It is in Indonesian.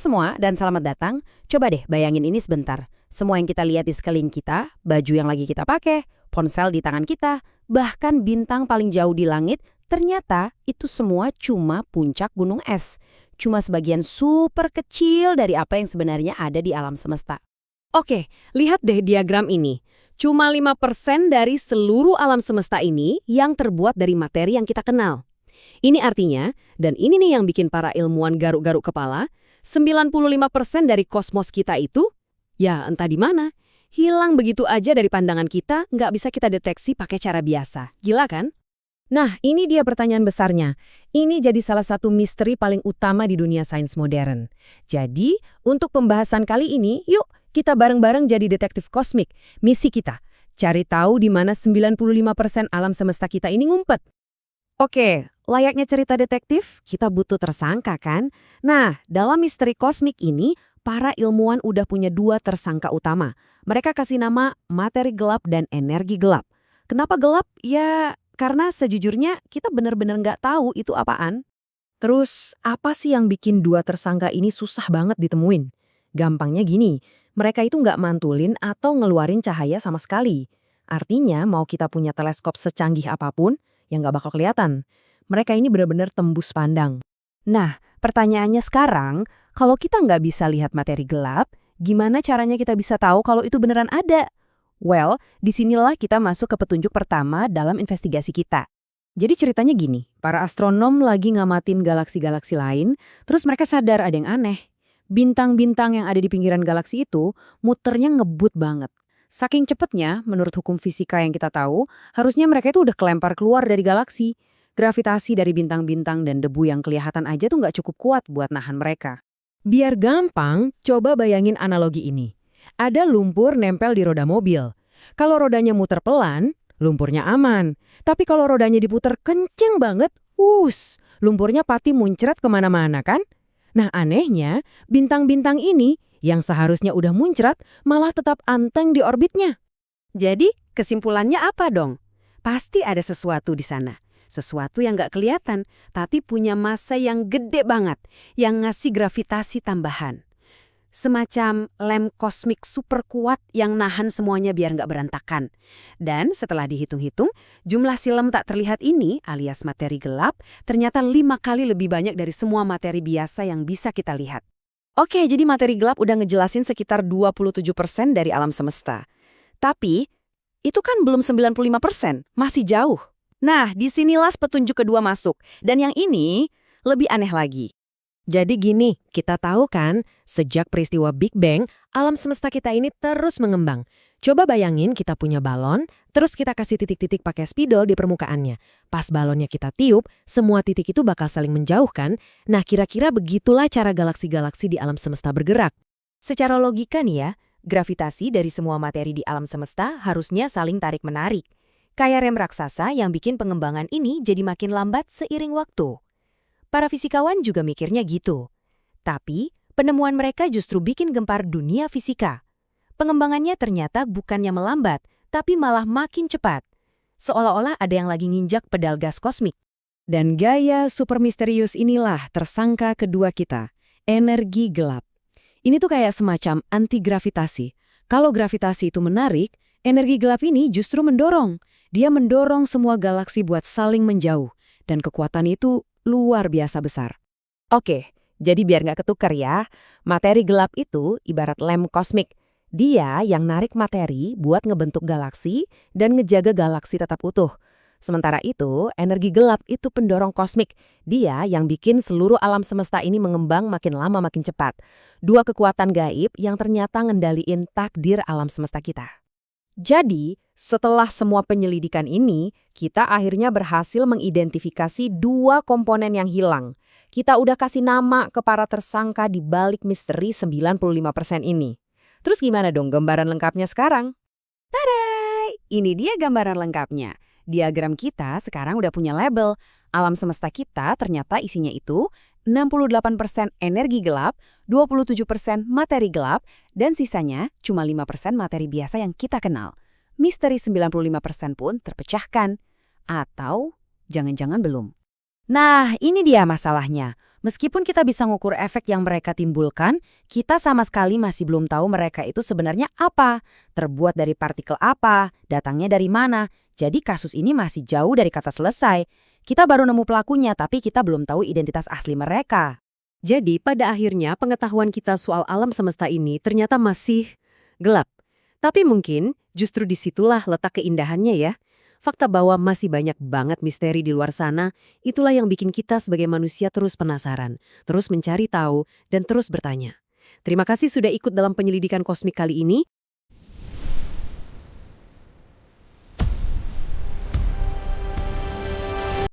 semua dan selamat datang. Coba deh bayangin ini sebentar. Semua yang kita lihat di sekeliling kita, baju yang lagi kita pakai, ponsel di tangan kita, bahkan bintang paling jauh di langit, ternyata itu semua cuma puncak gunung es. Cuma sebagian super kecil dari apa yang sebenarnya ada di alam semesta. Oke, lihat deh diagram ini. Cuma 5% dari seluruh alam semesta ini yang terbuat dari materi yang kita kenal. Ini artinya, dan ini nih yang bikin para ilmuwan garuk-garuk kepala, 95% dari kosmos kita itu, ya entah di mana, hilang begitu aja dari pandangan kita, nggak bisa kita deteksi pakai cara biasa. Gila kan? Nah, ini dia pertanyaan besarnya. Ini jadi salah satu misteri paling utama di dunia sains modern. Jadi, untuk pembahasan kali ini, yuk kita bareng-bareng jadi detektif kosmik. Misi kita, cari tahu di mana 95% alam semesta kita ini ngumpet. Oke, layaknya cerita detektif, kita butuh tersangka kan? Nah, dalam misteri kosmik ini, para ilmuwan udah punya dua tersangka utama. Mereka kasih nama materi gelap dan energi gelap. Kenapa gelap? Ya, karena sejujurnya kita benar-benar nggak tahu itu apaan. Terus, apa sih yang bikin dua tersangka ini susah banget ditemuin? Gampangnya gini, mereka itu nggak mantulin atau ngeluarin cahaya sama sekali. Artinya, mau kita punya teleskop secanggih apapun, yang nggak bakal kelihatan. Mereka ini benar-benar tembus pandang. Nah, pertanyaannya sekarang, kalau kita nggak bisa lihat materi gelap, gimana caranya kita bisa tahu kalau itu beneran ada? Well, disinilah kita masuk ke petunjuk pertama dalam investigasi kita. Jadi ceritanya gini, para astronom lagi ngamatin galaksi-galaksi lain, terus mereka sadar ada yang aneh. Bintang-bintang yang ada di pinggiran galaksi itu muternya ngebut banget. Saking cepetnya, menurut hukum fisika yang kita tahu, harusnya mereka itu udah kelempar keluar dari galaksi. Gravitasi dari bintang-bintang dan debu yang kelihatan aja tuh nggak cukup kuat buat nahan mereka. Biar gampang, coba bayangin analogi ini. Ada lumpur nempel di roda mobil. Kalau rodanya muter pelan, lumpurnya aman. Tapi kalau rodanya diputer kenceng banget, lumpurnya pasti muncrat kemana-mana kan? Nah anehnya, bintang-bintang ini yang seharusnya udah muncrat malah tetap anteng di orbitnya. Jadi, kesimpulannya apa dong? Pasti ada sesuatu di sana. Sesuatu yang nggak kelihatan, tapi punya massa yang gede banget, yang ngasih gravitasi tambahan. Semacam lem kosmik super kuat yang nahan semuanya biar nggak berantakan. Dan setelah dihitung-hitung, jumlah silem tak terlihat ini, alias materi gelap, ternyata 5 kali lebih banyak dari semua materi biasa yang bisa kita lihat. Oke, jadi materi gelap udah ngejelasin sekitar 27% dari alam semesta. Tapi, itu kan belum 95%, masih jauh. Nah, disinilah petunjuk kedua masuk. Dan yang ini lebih aneh lagi. Jadi gini, kita tahu kan, sejak peristiwa Big Bang, alam semesta kita ini terus mengembang. Coba bayangin kita punya balon, terus kita kasih titik-titik pakai spidol di permukaannya. Pas balonnya kita tiup, semua titik itu bakal saling menjauhkan. Nah, kira-kira begitulah cara galaksi-galaksi di alam semesta bergerak. Secara logika nih ya, gravitasi dari semua materi di alam semesta harusnya saling tarik-menarik. Kayak rem raksasa yang bikin pengembangan ini jadi makin lambat seiring waktu. Para fisikawan juga mikirnya gitu. Tapi, penemuan mereka justru bikin gempar dunia fisika. Pengembangannya ternyata bukannya melambat, tapi malah makin cepat. Seolah-olah ada yang lagi nginjak pedal gas kosmik. Dan gaya super misterius inilah tersangka kedua kita, energi gelap. Ini tuh kayak semacam anti-gravitasi. Kalau gravitasi itu menarik, energi gelap ini justru mendorong. Dia mendorong semua galaksi buat saling menjauh. Dan kekuatan itu luar biasa besar. Oke, jadi biar nggak ketukar ya, materi gelap itu ibarat lem kosmik. Dia yang narik materi buat ngebentuk galaksi dan ngejaga galaksi tetap utuh. Sementara itu, energi gelap itu pendorong kosmik. Dia yang bikin seluruh alam semesta ini mengembang makin lama makin cepat. Dua kekuatan gaib yang ternyata ngendaliin takdir alam semesta kita. Jadi, setelah semua penyelidikan ini, kita akhirnya berhasil mengidentifikasi dua komponen yang hilang. Kita udah kasih nama ke para tersangka di balik misteri 95% ini. Terus gimana dong gambaran lengkapnya sekarang? Tada! Ini dia gambaran lengkapnya. Diagram kita sekarang udah punya label. Alam semesta kita ternyata isinya itu 68% energi gelap, 27% materi gelap, dan sisanya cuma 5% materi biasa yang kita kenal. Misteri 95% pun terpecahkan. Atau jangan-jangan belum. Nah, ini dia masalahnya. Meskipun kita bisa ngukur efek yang mereka timbulkan, kita sama sekali masih belum tahu mereka itu sebenarnya apa, terbuat dari partikel apa, datangnya dari mana. Jadi kasus ini masih jauh dari kata selesai. Kita baru nemu pelakunya, tapi kita belum tahu identitas asli mereka. Jadi pada akhirnya pengetahuan kita soal alam semesta ini ternyata masih gelap. Tapi mungkin justru disitulah letak keindahannya ya. Fakta bahwa masih banyak banget misteri di luar sana, itulah yang bikin kita sebagai manusia terus penasaran, terus mencari tahu, dan terus bertanya. Terima kasih sudah ikut dalam penyelidikan kosmik kali ini.